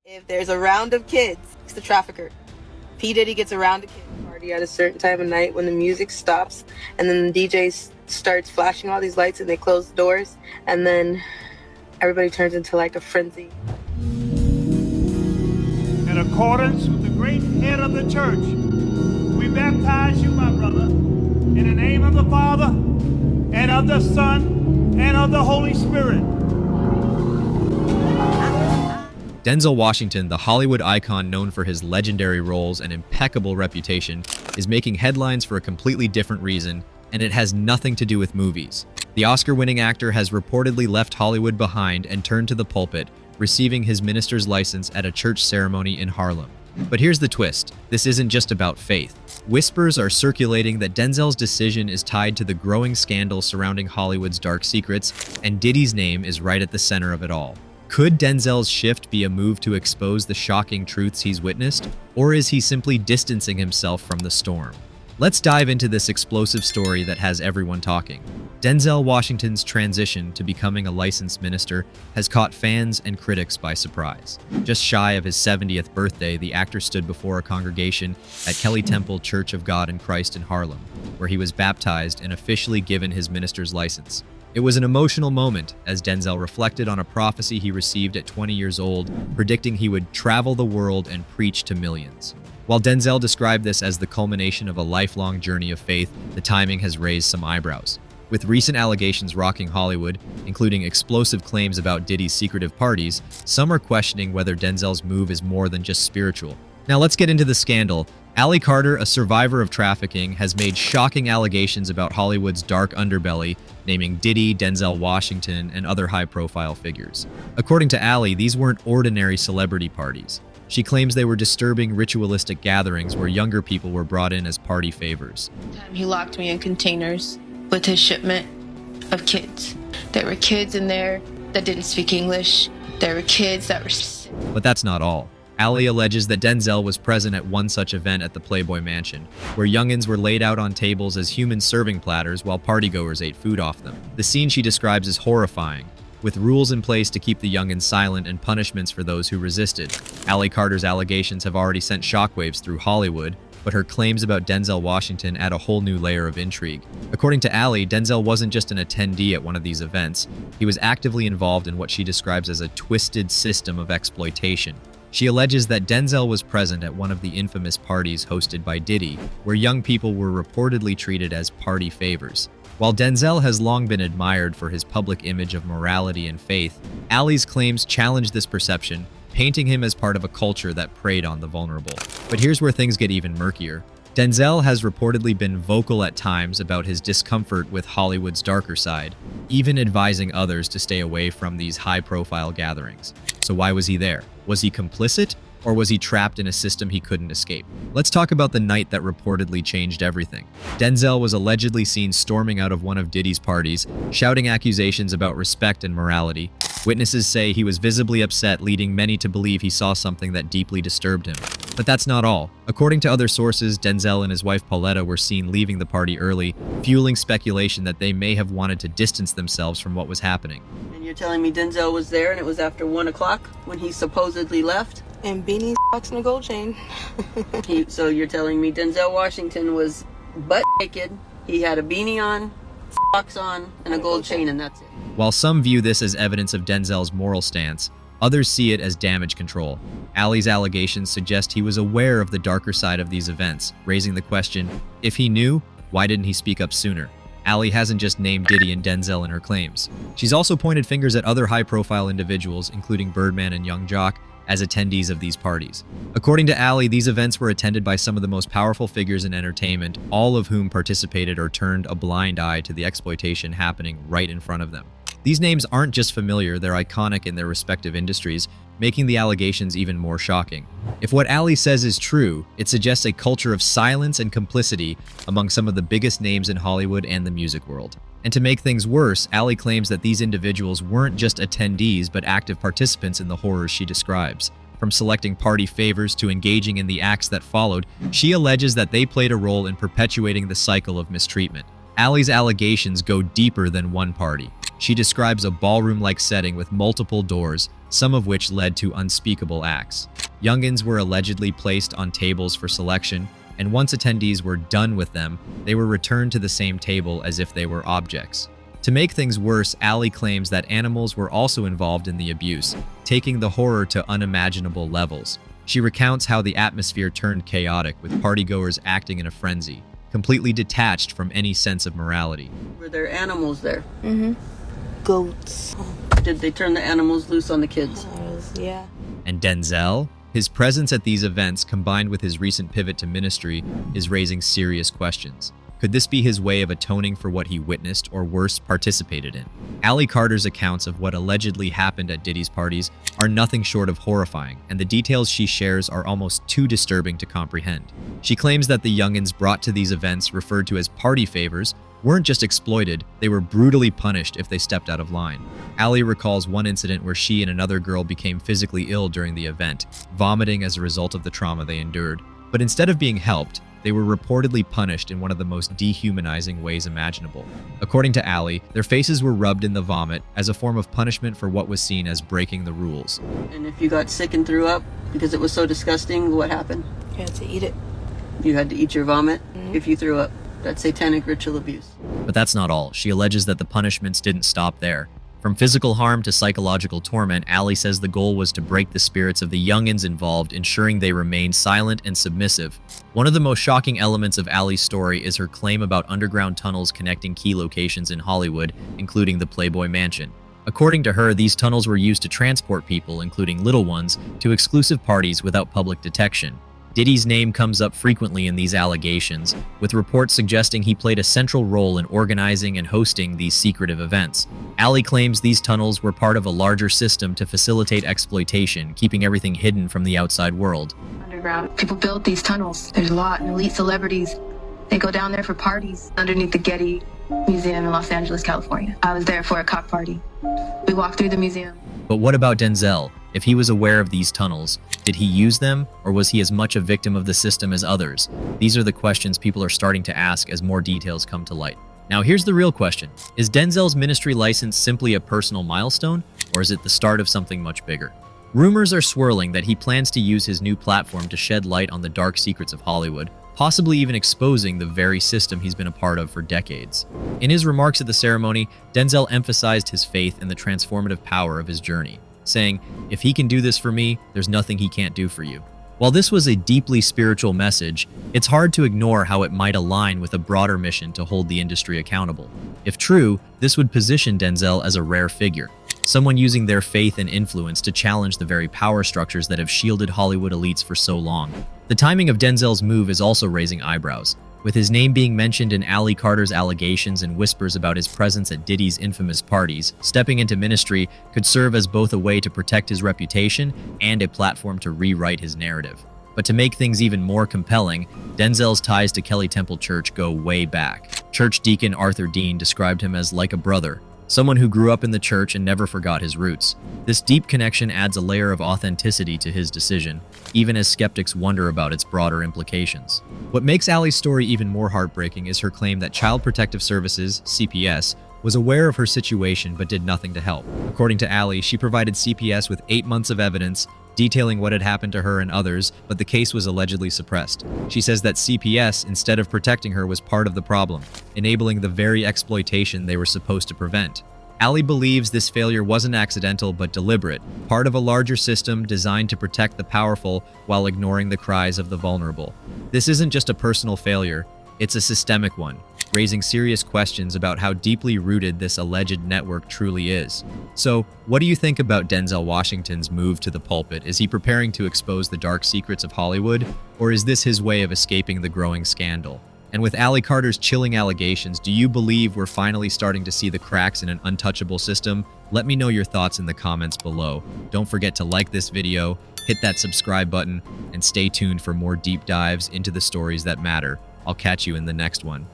If there's a round of kids, it's the trafficker. P. Diddy gets a round of kids party at a certain time of night when the music stops, and then the DJ starts flashing all these lights and they close the doors, and then everybody turns into like a frenzy. In accordance with the great head of the church, we baptize you, my brother, in the name of the Father, and of the Son, and of the Holy Spirit. Denzel Washington, the Hollywood icon known for his legendary roles and impeccable reputation, is making headlines for a completely different reason, and it has nothing to do with movies. The Oscar-winning actor has reportedly left Hollywood behind and turned to the pulpit, receiving his minister's license at a church ceremony in Harlem. But here's the twist. This isn't just about faith. Whispers are circulating that Denzel's decision is tied to the growing scandal surrounding Hollywood's dark secrets, and Diddy's name is right at the center of it all. Could Denzel's shift be a move to expose the shocking truths he's witnessed, or is he simply distancing himself from the storm? Let's dive into this explosive story that has everyone talking. Denzel Washington's transition to becoming a licensed minister has caught fans and critics by surprise. Just shy of his 70th birthday, the actor stood before a congregation at Kelly Temple Church of God in Christ in Harlem, where he was baptized and officially given his minister's license. It was an emotional moment as Denzel reflected on a prophecy he received at 20 years old, predicting he would travel the world and preach to millions. While Denzel described this as the culmination of a lifelong journey of faith, the timing has raised some eyebrows. With recent allegations rocking Hollywood, including explosive claims about Diddy's secretive parties, some are questioning whether Denzel's move is more than just spiritual. Now let's get into the scandal. Allie Carter, a survivor of trafficking, has made shocking allegations about Hollywood's dark underbelly, naming Diddy, Denzel Washington, and other high-profile figures. According to Allie, these weren't ordinary celebrity parties. She claims they were disturbing ritualistic gatherings where younger people were brought in as party favors. He locked me in containers with his shipment of kids. There were kids in there that didn't speak English. There were kids that were sick. But that's not all. Allie alleges that Denzel was present at one such event at the Playboy Mansion, where youngins were laid out on tables as human serving platters while partygoers ate food off them. The scene she describes as horrifying, with rules in place to keep the youngins silent and punishments for those who resisted. Allie Carter's allegations have already sent shockwaves through Hollywood, but her claims about Denzel Washington add a whole new layer of intrigue. According to Allie, Denzel wasn't just an attendee at one of these events. He was actively involved in what she describes as a twisted system of exploitation. She alleges that Denzel was present at one of the infamous parties hosted by Diddy, where young people were reportedly treated as party favors. While Denzel has long been admired for his public image of morality and faith, Allie's claims challenge this perception, painting him as part of a culture that preyed on the vulnerable. But here's where things get even murkier. Denzel has reportedly been vocal at times about his discomfort with Hollywood's darker side, even advising others to stay away from these high-profile gatherings. So why was he there? Was he complicit? Or was he trapped in a system he couldn't escape? Let's talk about the night that reportedly changed everything. Denzel was allegedly seen storming out of one of Diddy's parties, shouting accusations about respect and morality. Witnesses say he was visibly upset, leading many to believe he saw something that deeply disturbed him. But that's not all. According to other sources, Denzel and his wife Pauletta were seen leaving the party early, fueling speculation that they may have wanted to distance themselves from what was happening. And you're telling me Denzel was there and it was after 1 o'clock when he supposedly left? And beanies, socks, and a gold chain. So you're telling me Denzel Washington was butt naked, he had a beanie on, socks on, and a gold chain, and that's it. While some view this as evidence of Denzel's moral stance, others see it as damage control. Allie's allegations suggest he was aware of the darker side of these events, raising the question, if he knew, why didn't he speak up sooner? Allie hasn't just named Diddy and Denzel in her claims. She's also pointed fingers at other high-profile individuals, including Birdman and Young Jock, as attendees of these parties. According to Allie, these events were attended by some of the most powerful figures in entertainment, all of whom participated or turned a blind eye to the exploitation happening right in front of them. These names aren't just familiar, they're iconic in their respective industries, making the allegations even more shocking. If what Allie says is true, it suggests a culture of silence and complicity among some of the biggest names in Hollywood and the music world. And to make things worse, Allie claims that these individuals weren't just attendees but active participants in the horrors she describes. From selecting party favors to engaging in the acts that followed, she alleges that they played a role in perpetuating the cycle of mistreatment. Allie's allegations go deeper than one party. She describes a ballroom-like setting with multiple doors, some of which led to unspeakable acts. Youngins were allegedly placed on tables for selection, and once attendees were done with them, they were returned to the same table as if they were objects. To make things worse, Allie claims that animals were also involved in the abuse, taking the horror to unimaginable levels. She recounts how the atmosphere turned chaotic, with partygoers acting in a frenzy, completely detached from any sense of morality. Were there animals there? Mm-hmm. Goats. Did they turn the animals loose on the kids? Yeah. And Denzel? His presence at these events, combined with his recent pivot to ministry, is raising serious questions. Could this be his way of atoning for what he witnessed, or worse, participated in? Allie Carter's accounts of what allegedly happened at Diddy's parties are nothing short of horrifying, and the details she shares are almost too disturbing to comprehend. She claims that the youngins brought to these events, referred to as party favors, weren't just exploited, they were brutally punished if they stepped out of line. Allie recalls one incident where she and another girl became physically ill during the event, vomiting as a result of the trauma they endured. But instead of being helped, they were reportedly punished in one of the most dehumanizing ways imaginable. According to Allie, their faces were rubbed in the vomit as a form of punishment for what was seen as breaking the rules. And if you got sick and threw up because it was so disgusting, what happened? You had to eat it. You had to eat your vomit if you threw up. That's satanic ritual abuse. But that's not all. She alleges that the punishments didn't stop there. From physical harm to psychological torment, Allie says the goal was to break the spirits of the youngins involved, ensuring they remained silent and submissive. One of the most shocking elements of Allie's story is her claim about underground tunnels connecting key locations in Hollywood, including the Playboy Mansion. According to her, these tunnels were used to transport people, including little ones, to exclusive parties without public detection. Diddy's name comes up frequently in these allegations, with reports suggesting he played a central role in organizing and hosting these secretive events. Allie claims these tunnels were part of a larger system to facilitate exploitation, keeping everything hidden from the outside world. Underground, people built these tunnels. There's a lot, and elite celebrities, they go down there for parties underneath the Getty Museum in Los Angeles, California. I was there for a cock party. We walked through the museum. But what about Denzel? If he was aware of these tunnels, did he use them, or was he as much a victim of the system as others? These are the questions people are starting to ask as more details come to light. Now here's the real question. Is Denzel's ministry license simply a personal milestone, or is it the start of something much bigger? Rumors are swirling that he plans to use his new platform to shed light on the dark secrets of Hollywood, possibly even exposing the very system he's been a part of for decades. In his remarks at the ceremony, Denzel emphasized his faith in the transformative power of his journey, saying, "If he can do this for me, there's nothing he can't do for you." While this was a deeply spiritual message, it's hard to ignore how it might align with a broader mission to hold the industry accountable. If true, this would position Denzel as a rare figure, someone using their faith and influence to challenge the very power structures that have shielded Hollywood elites for so long. The timing of Denzel's move is also raising eyebrows, with his name being mentioned in Allie Carter's allegations and whispers about his presence at Diddy's infamous parties. Stepping into ministry could serve as both a way to protect his reputation and a platform to rewrite his narrative. But to make things even more compelling, Denzel's ties to Kelly Temple Church go way back. Church deacon Arthur Dean described him as like a brother, someone who grew up in the church and never forgot his roots. This deep connection adds a layer of authenticity to his decision, even as skeptics wonder about its broader implications. What makes Allie's story even more heartbreaking is her claim that Child Protective Services, CPS, was aware of her situation but did nothing to help. According to Allie, she provided CPS with 8 months of evidence detailing what had happened to her and others, but the case was allegedly suppressed. She says that CPS, instead of protecting her, was part of the problem, enabling the very exploitation they were supposed to prevent. Allie believes this failure wasn't accidental but deliberate, part of a larger system designed to protect the powerful while ignoring the cries of the vulnerable. This isn't just a personal failure, it's a systemic one, raising serious questions about how deeply rooted this alleged network truly is. So, what do you think about Denzel Washington's move to the pulpit? Is he preparing to expose the dark secrets of Hollywood, or is this his way of escaping the growing scandal? And with Allie Carter's chilling allegations, do you believe we're finally starting to see the cracks in an untouchable system? Let me know your thoughts in the comments below. Don't forget to like this video, hit that subscribe button, and stay tuned for more deep dives into the stories that matter. I'll catch you in the next one.